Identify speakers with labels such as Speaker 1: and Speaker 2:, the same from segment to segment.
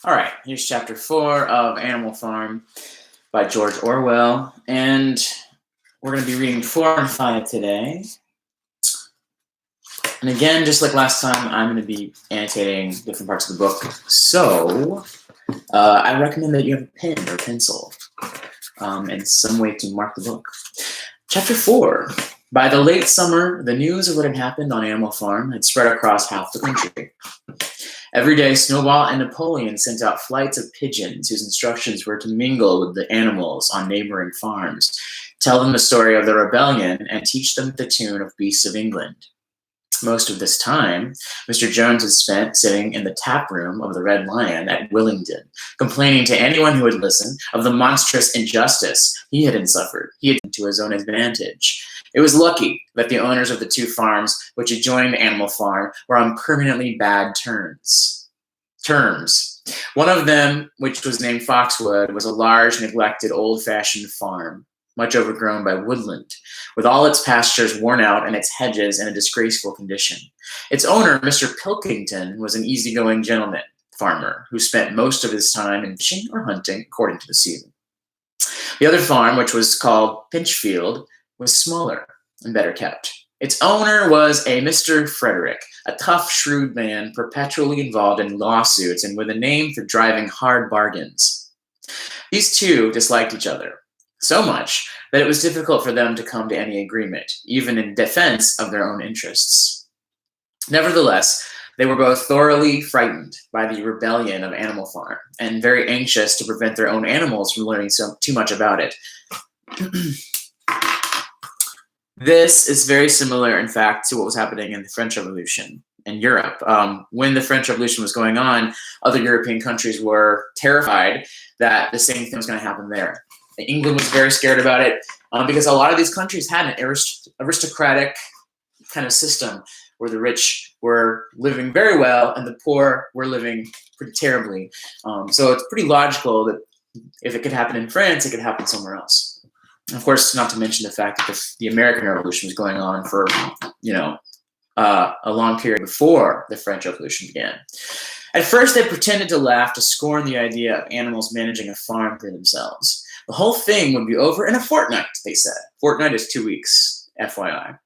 Speaker 1: All right, here's chapter 4 of Animal Farm by George Orwell, and we're going to be reading 4 and 5 today. And again, just like last time, I'm going to be annotating different parts of the book. So I recommend that you have a pen or pencil and some way to mark the book. Chapter 4. By the late summer, the news of what had happened on Animal Farm had spread across half the country. Every day, Snowball and Napoleon sent out flights of pigeons whose instructions were to mingle with the animals on neighboring farms, tell them the story of the rebellion, and teach them the tune of Beasts of England. Most of this time, Mr. Jones was spent sitting in the tap room of the Red Lion at Willingdon, complaining to anyone who would listen of the monstrous injustice he had suffered. He had to his own advantage. It was lucky that the owners of the 2 farms which adjoined Animal Farm were on permanently bad terms. One of them, which was named Foxwood, was a large, neglected, old-fashioned farm, much overgrown by woodland, with all its pastures worn out and its hedges in a disgraceful condition. Its owner, Mr. Pilkington, was an easygoing gentleman farmer who spent most of his time in fishing or hunting according to the season. The other farm, which was called Pinchfield, was smaller and better kept. Its owner was a Mr. Frederick, a tough, shrewd man perpetually involved in lawsuits and with a name for driving hard bargains. These 2 disliked each other so much that it was difficult for them to come to any agreement, even in defense of their own interests. Nevertheless, they were both thoroughly frightened by the rebellion of Animal Farm and very anxious to prevent their own animals from learning too much about it. This is very similar, in fact, to what was happening in the French Revolution in Europe. When the French Revolution was going on, other European countries were terrified that the same thing was going to happen there. England was very scared about it because a lot of these countries had an aristocratic kind of system where the rich were living very well and the poor were living pretty terribly. So it's pretty logical that if it could happen in France, it could happen somewhere else. Of course, not to mention the fact that the American Revolution was going on for, a long period before the French Revolution began. At first, they pretended to laugh to scorn the idea of animals managing a farm for themselves. The whole thing would be over in a fortnight, they said. Fortnight is 2 weeks, FYI.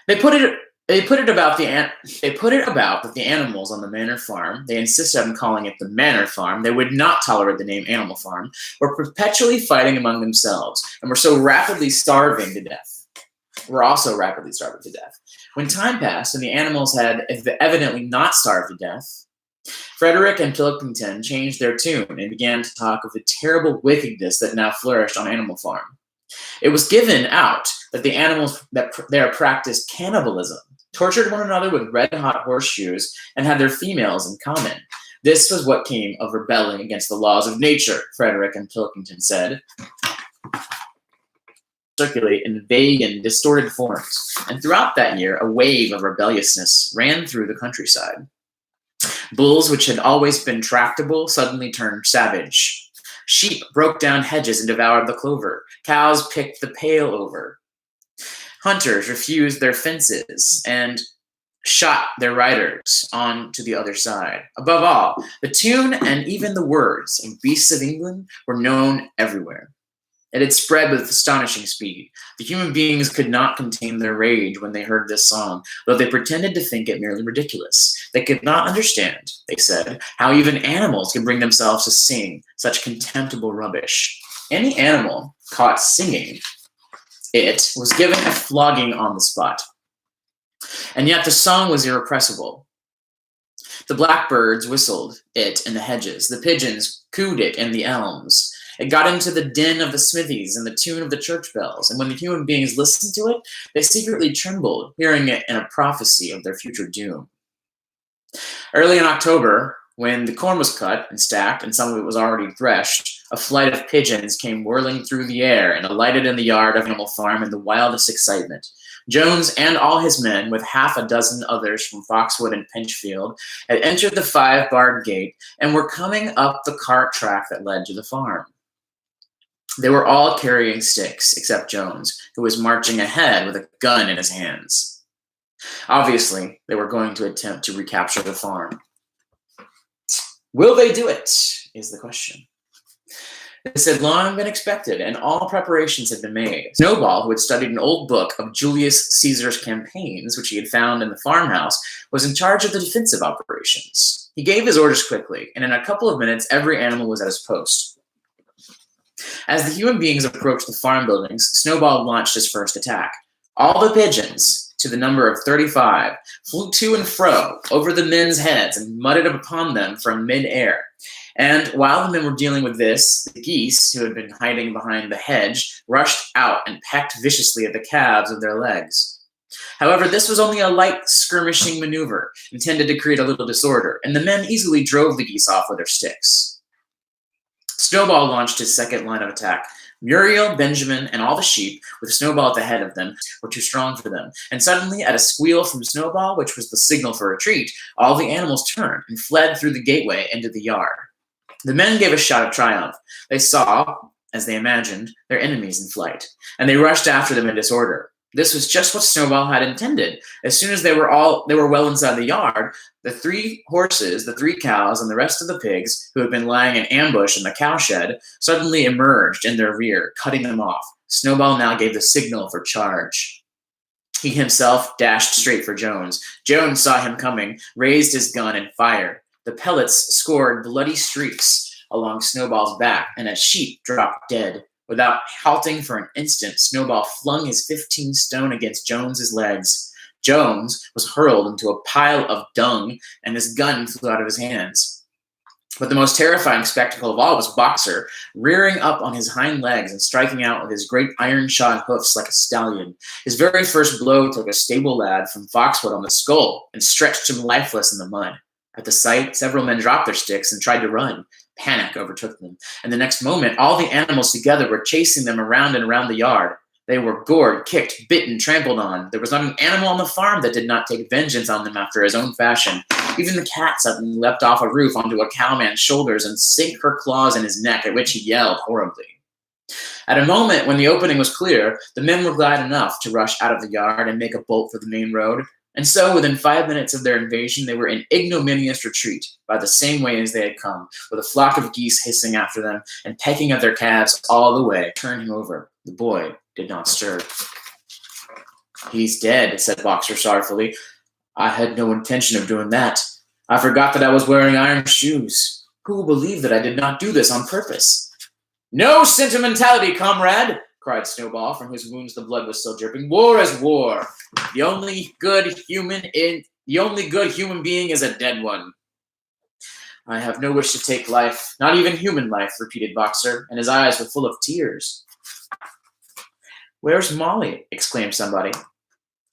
Speaker 1: They put it about that the animals on the Manor Farm, they insisted on calling it the Manor Farm, they would not tolerate the name Animal Farm, were perpetually fighting among themselves and were so rapidly starving to death. When time passed and the animals had evidently not starved to death, Frederick and Pilkington changed their tune and began to talk of the terrible wickedness that now flourished on Animal Farm. It was given out that the animals there practiced cannibalism, tortured one another with red-hot horseshoes, and had their females in common. This was what came of rebelling against the laws of nature, Frederick and Pilkington said. Circulate in vague and distorted forms, and throughout that year, a wave of rebelliousness ran through the countryside. Bulls, which had always been tractable, suddenly turned savage. Sheep broke down hedges and devoured the clover. Cows picked the pail over. Hunters refused their fences and shot their riders on to the other side. Above all, the tune and even the words of Beasts of England were known everywhere. It had spread with astonishing speed. The human beings could not contain their rage when they heard this song, though they pretended to think it merely ridiculous. They could not understand, they said, how even animals could bring themselves to sing such contemptible rubbish. Any animal caught singing it was given a flogging on the spot. And yet the song was irrepressible. The blackbirds whistled it in the hedges. The pigeons cooed it in the elms. It got into the din of the smithies and the tune of the church bells, and when the human beings listened to it, they secretly trembled, hearing it in a prophecy of their future doom. Early in October, when the corn was cut and stacked and some of it was already threshed, a flight of pigeons came whirling through the air and alighted in the yard of Animal Farm in the wildest excitement. Jones and all his men, with half a dozen others from Foxwood and Pinchfield, had entered the 5-barred gate and were coming up the cart track that led to the farm. They were all carrying sticks, except Jones, who was marching ahead with a gun in his hands. Obviously, they were going to attempt to recapture the farm. Will they do it, is the question. This had long been expected, and all preparations had been made. Snowball, who had studied an old book of Julius Caesar's campaigns, which he had found in the farmhouse, was in charge of the defensive operations. He gave his orders quickly, and in a couple of minutes, every animal was at his post. As the human beings approached the farm buildings, Snowball launched his first attack. All the pigeons, to the number of 35, flew to and fro over the men's heads and muttered upon them from mid-air. And while the men were dealing with this, the geese, who had been hiding behind the hedge, rushed out and pecked viciously at the calves of their legs. However, this was only a light skirmishing maneuver, intended to create a little disorder, and the men easily drove the geese off with their sticks. Snowball launched his second line of attack. Muriel, Benjamin, and all the sheep, with Snowball at the head of them, were too strong for them. And suddenly, at a squeal from Snowball, which was the signal for retreat, all the animals turned and fled through the gateway into the yard. The men gave a shout of triumph. They saw, as they imagined, their enemies in flight, and they rushed after them in disorder. This was just what Snowball had intended. As soon as they were well inside the yard, the 3 horses, the 3 cows, and the rest of the pigs, who had been lying in ambush in the cowshed, suddenly emerged in their rear, cutting them off. Snowball now gave the signal for charge. He himself dashed straight for Jones. Jones saw him coming, raised his gun, and fired. The pellets scored bloody streaks along Snowball's back, and a sheep dropped dead. Without halting for an instant, Snowball flung his 15 stone against Jones's legs. Jones was hurled into a pile of dung, and his gun flew out of his hands. But the most terrifying spectacle of all was Boxer, rearing up on his hind legs and striking out with his great iron-shod hoofs like a stallion. His very first blow took a stable lad from Foxwood on the skull and stretched him lifeless in the mud. At the sight, several men dropped their sticks and tried to run. Panic overtook them, and the next moment, all the animals together were chasing them around and around the yard. They were gored, kicked, bitten, trampled on. There was not an animal on the farm that did not take vengeance on them after his own fashion. Even the cat suddenly leapt off a roof onto a cowman's shoulders and sank her claws in his neck, at which he yelled horribly. At a moment when the opening was clear, the men were glad enough to rush out of the yard and make a bolt for the main road. And so, within 5 minutes of their invasion, they were in ignominious retreat by the same way as they had come, with a flock of geese hissing after them and pecking at their calves all the way. Turn him over. The boy did not stir. He's dead, said Boxer sorrowfully. I had no intention of doing that. I forgot that I was wearing iron shoes. Who will believe that I did not do this on purpose? No sentimentality, comrade, cried Snowball, from whose wounds the blood was still dripping. War is war. The only good human being is a dead one. I have no wish to take life, not even human life, repeated Boxer, and his eyes were full of tears. Where's Molly? Exclaimed somebody.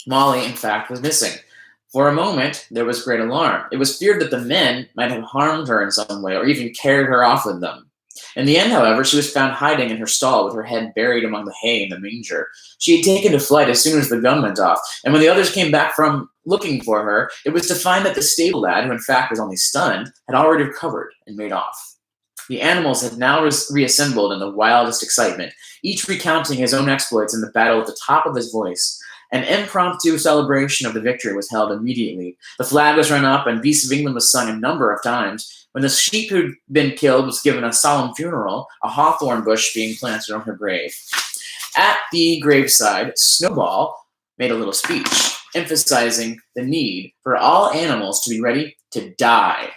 Speaker 1: Molly, in fact, was missing. For a moment, there was great alarm. It was feared that the men might have harmed her in some way or even carried her off with them. In the end, however, she was found hiding in her stall with her head buried among the hay in the manger. She had taken to flight as soon as the gun went off, and when the others came back from looking for her, it was to find that the stable lad, who in fact was only stunned, had already recovered and made off. The animals had now reassembled in the wildest excitement, each recounting his own exploits in the battle at the top of his voice. An impromptu celebration of the victory was held immediately. The flag was run up, and Beasts of England was sung a number of times. When the sheep who'd been killed was given a solemn funeral, a hawthorn bush being planted on her grave. At the graveside, Snowball made a little speech, emphasizing the need for all animals to be ready to die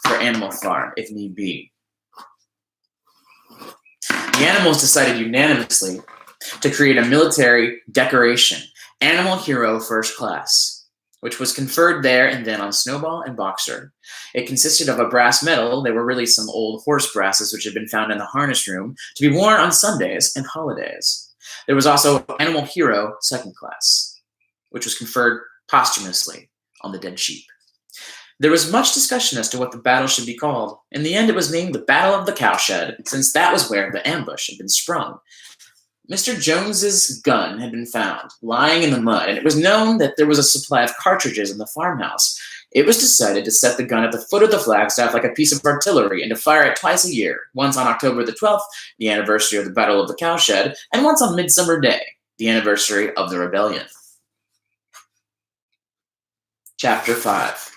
Speaker 1: for Animal Farm, if need be. The animals decided unanimously to create a military decoration, Animal Hero First Class, which was conferred there and then on Snowball and Boxer. It consisted of a brass medal. They were really some old horse brasses which had been found in the harness room to be worn on Sundays and holidays. There was also Animal Hero Second Class, which was conferred posthumously on the dead sheep. There was much discussion as to what the battle should be called. In the end, it was named the Battle of the Cowshed, since that was where the ambush had been sprung. Mr. Jones's gun had been found, lying in the mud, and it was known that there was a supply of cartridges in the farmhouse. It was decided to set the gun at the foot of the flagstaff like a piece of artillery and to fire it twice a year, once on October the 12th, the anniversary of the Battle of the Cowshed, and once on Midsummer Day, the anniversary of the rebellion. Chapter 5.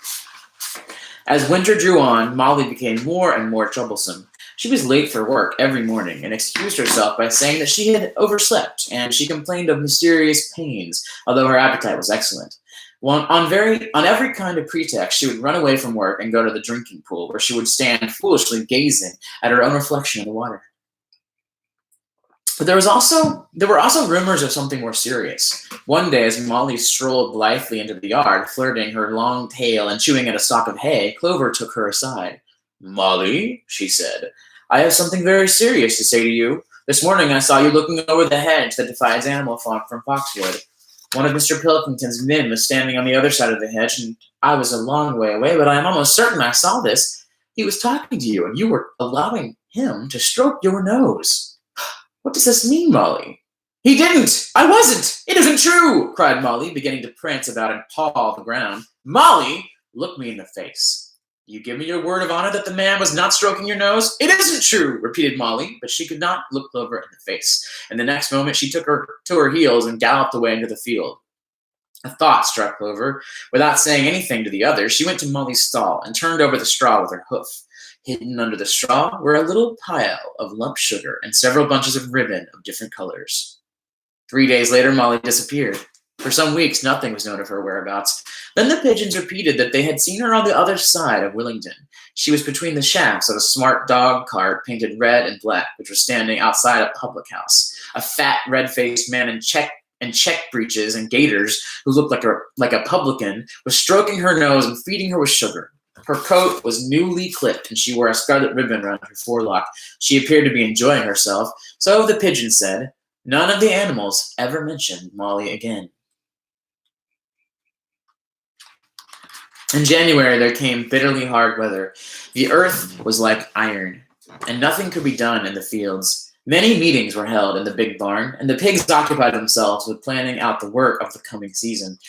Speaker 1: As winter drew on, Molly became more and more troublesome. She was late for work every morning and excused herself by saying that she had overslept, and she complained of mysterious pains, although her appetite was excellent. On every kind of pretext, she would run away from work and go to the drinking pool, where she would stand foolishly gazing at her own reflection in the water. But there were also rumors of something more serious. One day, as Molly strolled blithely into the yard, flirting her long tail and chewing at a stalk of hay, Clover took her aside. "Molly," she said, "I have something very serious to say to you. This morning I saw you looking over the hedge that divides Animal Farm from Foxwood. One of Mr. Pilkington's men was standing on the other side of the hedge, and I was a long way away, but I am almost certain I saw this. He was talking to you, and you were allowing him to stroke your nose. What does this mean, Molly?" "He didn't! I wasn't! It isn't true!" cried Molly, beginning to prance about and paw the ground. "Molly, look me in the face. You give me your word of honor that the man was not stroking your nose?" "It isn't true," repeated Molly, but she could not look Clover in the face, and the next moment she took her to her heels and galloped away into the field. A thought struck Clover. Without saying anything to the others, she went to Molly's stall and turned over the straw with her hoof. Hidden under the straw were a little pile of lump sugar and several bunches of ribbon of different colors. 3 days later, Molly disappeared. For some weeks, nothing was known of her whereabouts. Then the pigeons repeated that they had seen her on the other side of Willington. She was between the shafts of a smart dog cart painted red and black, which was standing outside a public house. A fat, red-faced man in check breeches and gaiters, who looked like a publican, was stroking her nose and feeding her with sugar. Her coat was newly clipped, and she wore a scarlet ribbon around her forelock. She appeared to be enjoying herself, so the pigeon said. None of the animals ever mentioned Molly again. In January, there came bitterly hard weather. The earth was like iron, and nothing could be done in the fields. Many meetings were held in the big barn, and the pigs occupied themselves with planning out the work of the coming season.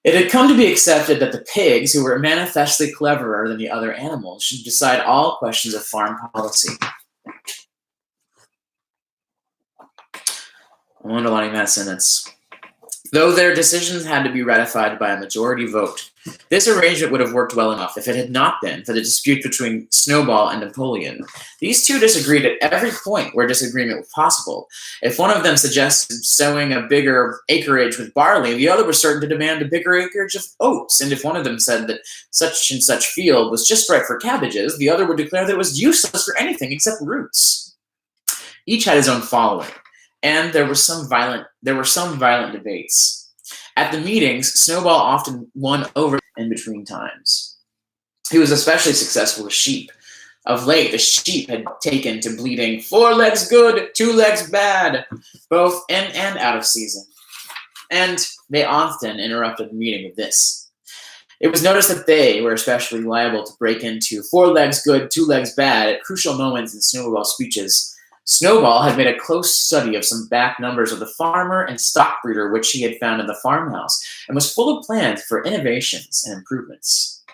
Speaker 1: It had come to be accepted that the pigs, who were manifestly cleverer than the other animals, should decide all questions of farm policy. I'm underlining that sentence. Though their decisions had to be ratified by a majority vote. This arrangement would have worked well enough if it had not been for the dispute between Snowball and Napoleon. These two disagreed at every point where disagreement was possible. If one of them suggested sowing a bigger acreage with barley, the other was certain to demand a bigger acreage of oats. And if one of them said that such and such field was just right for cabbages, the other would declare that it was useless for anything except roots. Each had his own following, and there were some violent debates. At the meetings, Snowball often won over in between times. He was especially successful with sheep. Of late, the sheep had taken to bleating 4 legs good, 2 legs bad, both in and out of season. And they often interrupted the meeting with this. It was noticed that they were especially liable to break into 4 legs good, 2 legs bad at crucial moments in Snowball's speeches. Snowball had made a close study of some back numbers of the farmer and stock breeder which he had found in the farmhouse, and was full of plans for innovations and improvements.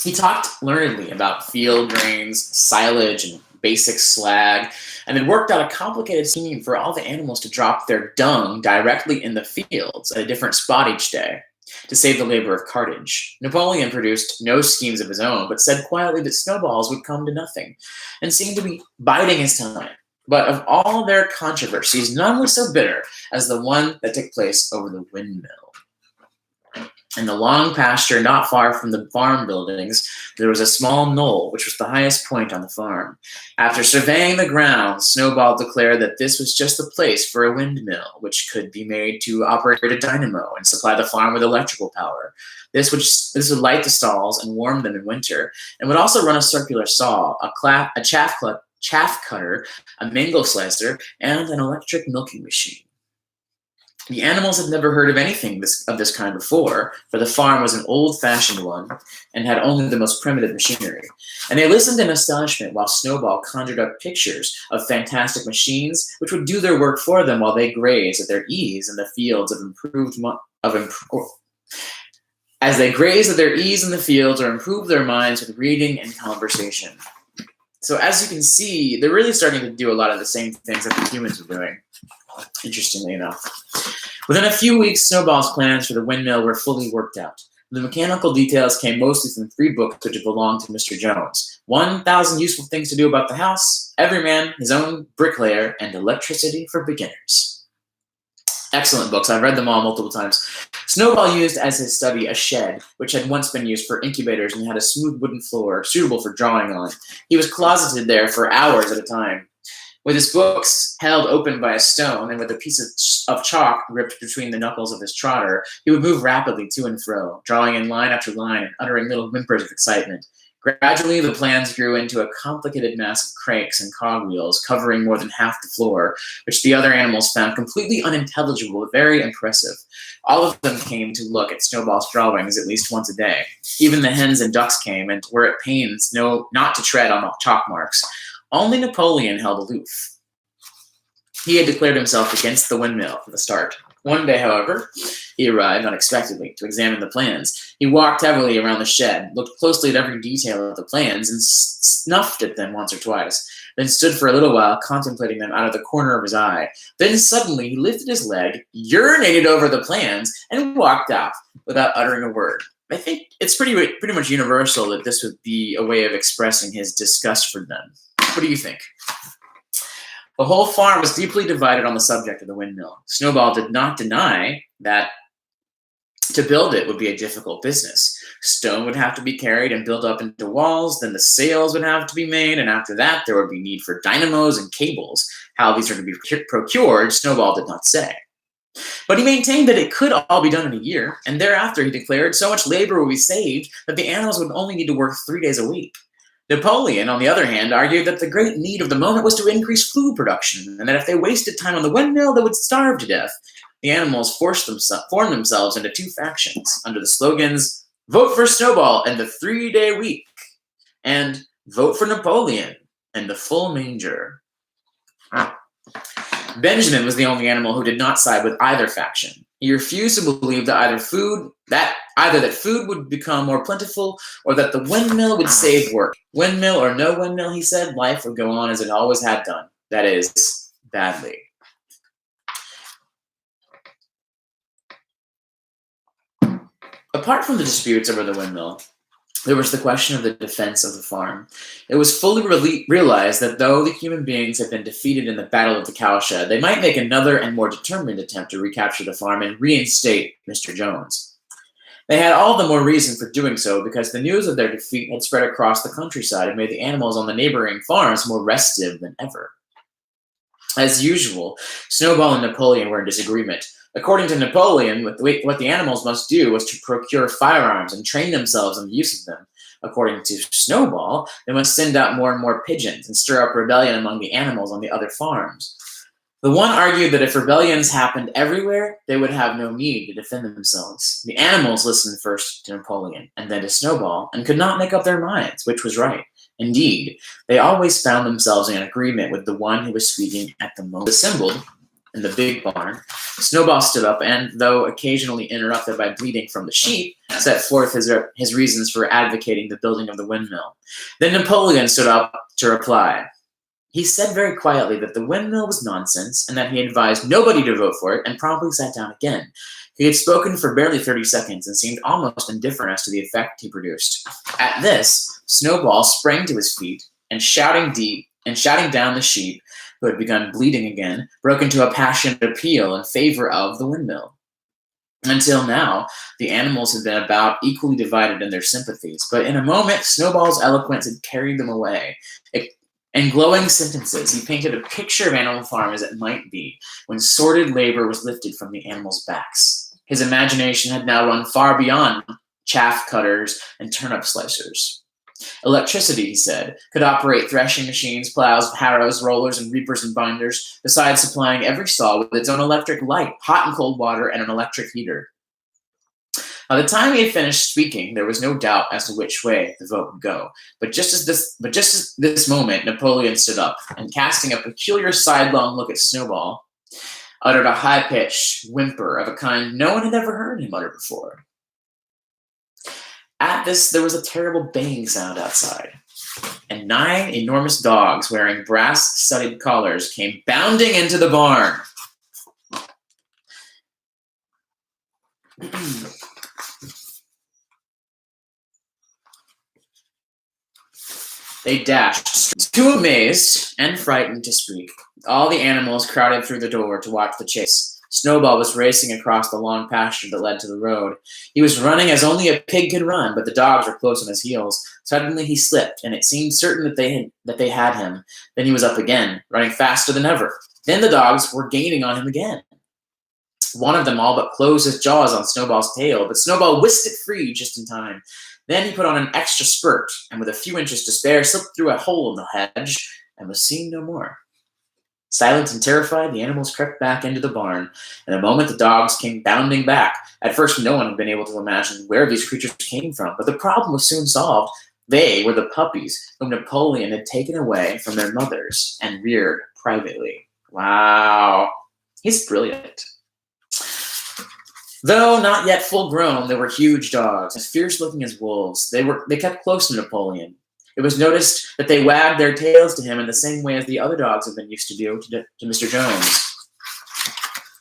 Speaker 1: He talked learnedly about field grains, silage, and basic slag, and had worked out a complicated scheme for all the animals to drop their dung directly in the fields at a different spot each day, to save the labor of cartage. Napoleon produced no schemes of his own, but said quietly that snowballs would come to nothing, and seemed to be biding his time. But of all their controversies, none was so bitter as the one that took place over the windmill. In the long pasture not far from the farm buildings, there was a small knoll, which was the highest point on the farm. After surveying the ground, Snowball declared that this was just the place for a windmill, which could be made to operate a dynamo and supply the farm with electrical power. This would light the stalls and warm them in winter, and would also run a circular saw, a chaff cutter, a mango slicer, and an electric milking machine. The animals had never heard of anything of this kind before, for the farm was an old-fashioned one and had only the most primitive machinery. And they listened in astonishment while Snowball conjured up pictures of fantastic machines which would do their work for them while they grazed at their ease in the fields as they grazed at their ease in the fields or improved their minds with reading and conversation. So as you can see, they're really starting to do a lot of the same things that the humans were doing, interestingly enough. Within a few weeks, Snowball's plans for the windmill were fully worked out. The mechanical details came mostly from 3 books which belonged to Mr. Jones. 1,000 Useful Things to Do About the House, Every Man His Own Bricklayer, and Electricity for Beginners. Excellent books. I've read them all multiple times. Snowball used as his study a shed, which had once been used for incubators and had a smooth wooden floor suitable for drawing on. He was closeted there for hours at a time. With his books held open by a stone and with a piece of chalk gripped between the knuckles of his trotter, he would move rapidly to and fro, drawing in line after line and uttering little whimpers of excitement. Gradually, the plans grew into a complicated mass of cranks and cogwheels covering more than half the floor, which the other animals found completely unintelligible but very impressive. All of them came to look at Snowball's drawings at least once a day. Even the hens and ducks came and were at pains not to tread on chalk marks. Only Napoleon held aloof. He had declared himself against the windmill from the start. One day, however, he arrived unexpectedly to examine the plans. He walked heavily around the shed, looked closely at every detail of the plans, and snuffed at them once or twice, then stood for a little while contemplating them out of the corner of his eye. Then suddenly he lifted his leg, urinated over the plans, and walked off without uttering a word. I think it's pretty much universal that this would be a way of expressing his disgust for them. What do you think? The whole farm was deeply divided on the subject of the windmill. Snowball did not deny that to build it would be a difficult business. Stone would have to be carried and built up into walls, then the sails would have to be made, and after that there would be need for dynamos and cables. How these are to be procured, Snowball did not say. But he maintained that it could all be done in a year, and thereafter, he declared, so much labor would be saved that the animals would only need to work 3 days a week. Napoleon, on the other hand, argued that the great need of the moment was to increase food production, and that if they wasted time on the windmill, they would starve to death. The animals formed themselves into 2 factions under the slogans, "Vote for Snowball and the 3-day week," and "Vote for Napoleon and the full manger." Benjamin was the only animal who did not side with either faction. He refused to believe that either that food would become more plentiful or that the windmill would save work. Windmill or no windmill, he said, life would go on as it always had done. That is, badly. Apart from the disputes over the windmill, there was the question of the defense of the farm. It was fully realized that though the human beings had been defeated in the Battle of the Cowshed, they might make another and more determined attempt to recapture the farm and reinstate Mr. Jones. They had all the more reason for doing so because the news of their defeat had spread across the countryside and made the animals on the neighboring farms more restive than ever. As usual, Snowball and Napoleon were in disagreement. According to Napoleon, what the animals must do was to procure firearms and train themselves in the use of them. According to Snowball, they must send out more and more pigeons and stir up rebellion among the animals on the other farms. The one argued that if rebellions happened everywhere, they would have no need to defend themselves. The animals listened first to Napoleon, and then to Snowball, and could not make up their minds which was right. Indeed, they always found themselves in agreement with the one who was speaking at the moment. Assembled in the big barn, Snowball stood up and, though occasionally interrupted by bleating from the sheep, set forth his reasons for advocating the building of the windmill. Then Napoleon stood up to reply. He said very quietly that the windmill was nonsense and that he advised nobody to vote for it, and promptly sat down again. He had spoken for barely 30 seconds and seemed almost indifferent as to the effect he produced. At this, Snowball sprang to his feet and shouting down the sheep, who had begun bleating again, broke into a passionate appeal in favor of the windmill. Until now, the animals had been about equally divided in their sympathies, but in a moment, Snowball's eloquence had carried them away. In glowing sentences, he painted a picture of Animal Farm as it might be, when sordid labor was lifted from the animals' backs. His imagination had now run far beyond chaff cutters and turnip slicers. Electricity, he said, could operate threshing machines, plows, harrows, rollers, and reapers and binders, besides supplying every saw with its own electric light, hot and cold water, and an electric heater. By the time he had finished speaking, there was no doubt as to which way the vote would go. But just as this moment, Napoleon stood up, and casting a peculiar sidelong look at Snowball, uttered a high-pitched whimper of a kind no one had ever heard him utter before. At this, there was a terrible banging sound outside, and 9 enormous dogs wearing brass-studded collars came bounding into the barn. They dashed, too amazed and frightened to speak. All the animals crowded through the door to watch the chase. Snowball was racing across the long pasture that led to the road. He was running as only a pig can run, but the dogs were close on his heels. Suddenly he slipped, and it seemed certain that they had him. Then he was up again, running faster than ever. Then the dogs were gaining on him again. One of them all but closed his jaws on Snowball's tail, but Snowball whisked it free just in time. Then he put on an extra spurt, and with a few inches to spare, slipped through a hole in the hedge, and was seen no more. Silent and terrified, the animals crept back into the barn. In a moment, the dogs came bounding back. At first, no one had been able to imagine where these creatures came from, but the problem was soon solved. They were the puppies whom Napoleon had taken away from their mothers and reared privately. Wow. He's brilliant. Though not yet full grown, they were huge dogs, as fierce-looking as wolves. They kept close to Napoleon. It was noticed that they wagged their tails to him in the same way as the other dogs had been used to do to Mr. Jones.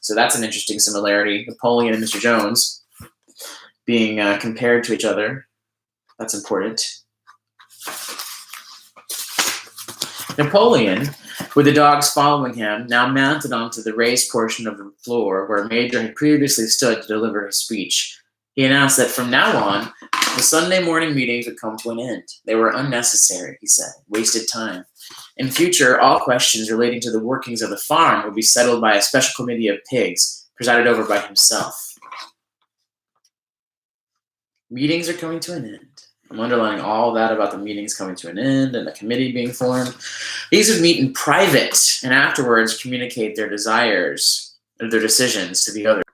Speaker 1: So that's an interesting similarity. Napoleon and Mr. Jones being compared to each other. That's important. Napoleon, with the dogs following him, now mounted onto the raised portion of the floor where Major had previously stood to deliver his speech. He announced that from now on, the Sunday morning meetings would come to an end. They were unnecessary, he said, wasted time. In future, all questions relating to the workings of the farm would be settled by a special committee of pigs, presided over by himself. Meetings are coming to an end. I'm underlining all that about the meetings coming to an end and the committee being formed. These would meet in private and afterwards communicate their desires or their decisions to the others.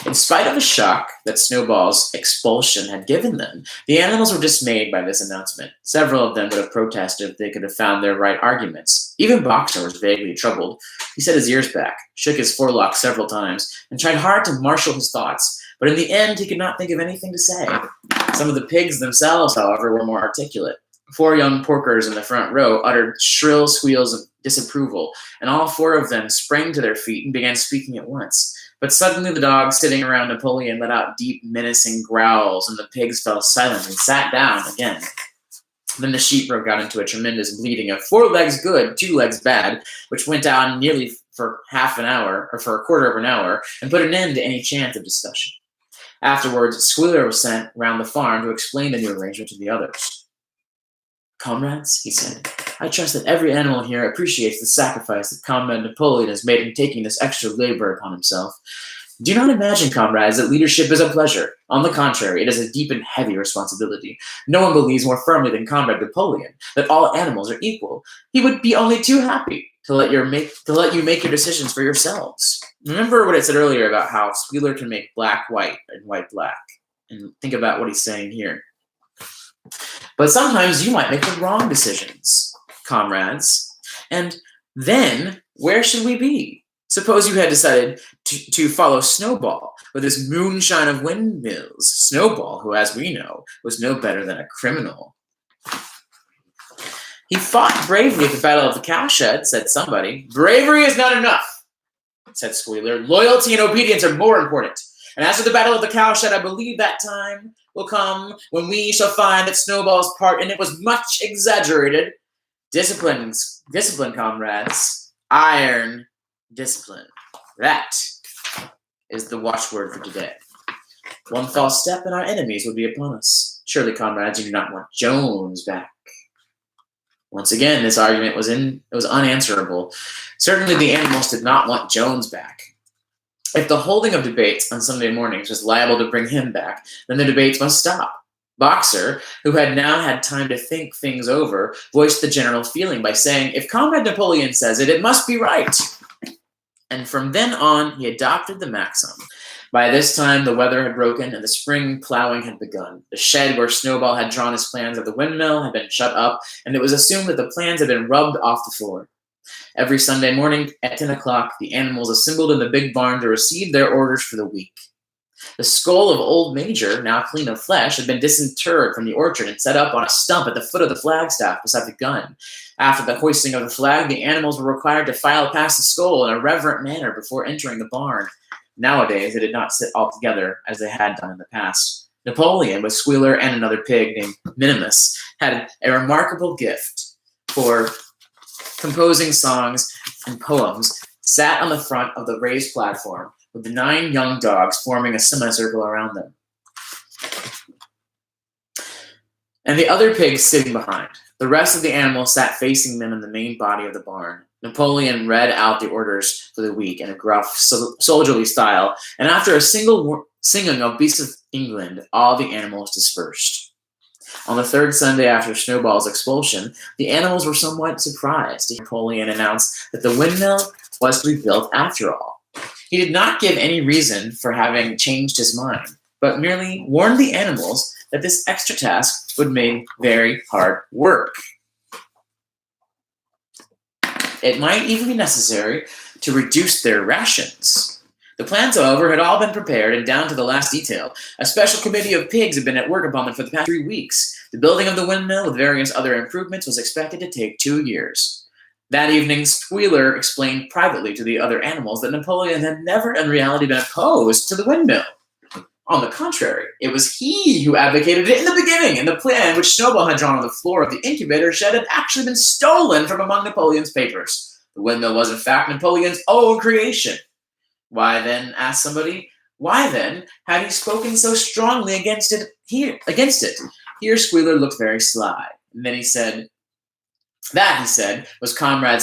Speaker 1: In spite of the shock that Snowball's expulsion had given them, the animals were dismayed by this announcement. Several of them would have protested if they could have found their right arguments. Even Boxer was vaguely troubled. He set his ears back, shook his forelock several times, and tried hard to marshal his thoughts. But in the end, he could not think of anything to say. Some of the pigs themselves, however, were more articulate. 4 young porkers in the front row uttered shrill squeals of disapproval, and all 4 of them sprang to their feet and began speaking at once. But suddenly the dogs sitting around Napoleon let out deep, menacing growls, and the pigs fell silent and sat down again. Then the sheep broke out into a tremendous bleating of 4 legs good, 2 legs bad, which went on nearly for half an hour, or for a quarter of an hour, and put an end to any chance of discussion. Afterwards, Squealer was sent round the farm to explain the new arrangement to the others. "Comrades," he said, "I trust that every animal here appreciates the sacrifice that Comrade Napoleon has made in taking this extra labor upon himself. Do not imagine, comrades, that leadership is a pleasure. On the contrary, it is a deep and heavy responsibility. No one believes more firmly than Comrade Napoleon that all animals are equal. He would be only too happy to let you make your decisions for yourselves. Remember what I said earlier about how Squealer can make black white and white black. And think about what he's saying here. But sometimes you might make the wrong decisions, comrades. And then, where should we be? Suppose you had decided to follow Snowball with his moonshine of windmills. Snowball, who, as we know, was no better than a criminal. He fought bravely at the Battle of the Cowshed, said somebody. Bravery is not enough, said Squealer. Loyalty and obedience are more important. And as for the Battle of the Cowshed, I believe that time will come when we shall find that Snowball's part in it was much exaggerated. Discipline, comrades. Iron discipline. That is the watchword for today. One false step and our enemies would be upon us. Surely, comrades, you do not want Jones back. Once again, this argument was unanswerable. Certainly the animals did not want Jones back. If the holding of debates on Sunday mornings was liable to bring him back, then the debates must stop. Boxer, who had now had time to think things over, voiced the general feeling by saying, if Comrade Napoleon says it, it must be right. And from then on, he adopted the maxim. By this time, the weather had broken and the spring plowing had begun. The shed where Snowball had drawn his plans of the windmill had been shut up, and it was assumed that the plans had been rubbed off the floor. Every Sunday morning at 10 o'clock, the animals assembled in the big barn to receive their orders for the week. The skull of Old Major, now clean of flesh, had been disinterred from the orchard and set up on a stump at the foot of the flagstaff beside the gun. After the hoisting of the flag, the animals were required to file past the skull in a reverent manner before entering the barn. Nowadays, they did not sit all together as they had done in the past. Napoleon, with Squealer and another pig named Minimus, had a remarkable gift for composing songs and poems, sat on the front of the raised platform with the 9 young dogs forming a semicircle around them, and the other pigs sitting behind. The rest of the animals sat facing them in the main body of the barn. Napoleon read out the orders for the week in a gruff, soldierly style, and after a single singing of Beasts of England, all the animals dispersed. On the 3rd Sunday after Snowball's expulsion, the animals were somewhat surprised to hear Napoleon announce that the windmill was to be built after all. He did not give any reason for having changed his mind, but merely warned the animals that this extra task would make very hard work. It might even be necessary to reduce their rations. The plans, however, had all been prepared and down to the last detail. A special committee of pigs had been at work upon them for the past 3 weeks. The building of the windmill with various other improvements was expected to take 2 years. That evening, Squealer explained privately to the other animals that Napoleon had never in reality been opposed to the windmill. On the contrary, it was he who advocated it in the beginning, and the plan which Snowball had drawn on the floor of the incubator shed had actually been stolen from among Napoleon's papers. The windmill was, in fact, Napoleon's own creation. Why then, asked somebody, why then had he spoken so strongly against it? Here Squealer looked very sly, and then he said, that, he said, was Comrade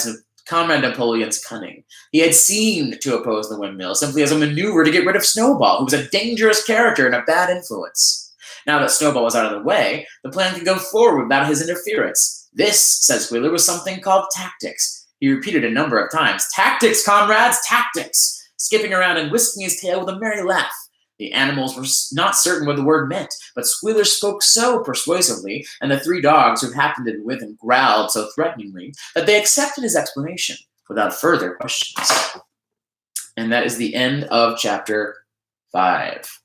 Speaker 1: Napoleon's cunning. He had seemed to oppose the windmill simply as a maneuver to get rid of Snowball, who was a dangerous character and a bad influence. Now that Snowball was out of the way, the plan could go forward without his interference. This, said Squealer, was something called tactics. He repeated a number of times, tactics, comrades, tactics, skipping around and whisking his tail with a merry laugh. The animals were not certain what the word meant, but Squealer spoke so persuasively, and the 3 dogs who happened to be with him growled so threateningly, that they accepted his explanation without further questions. And that is the end of chapter 5.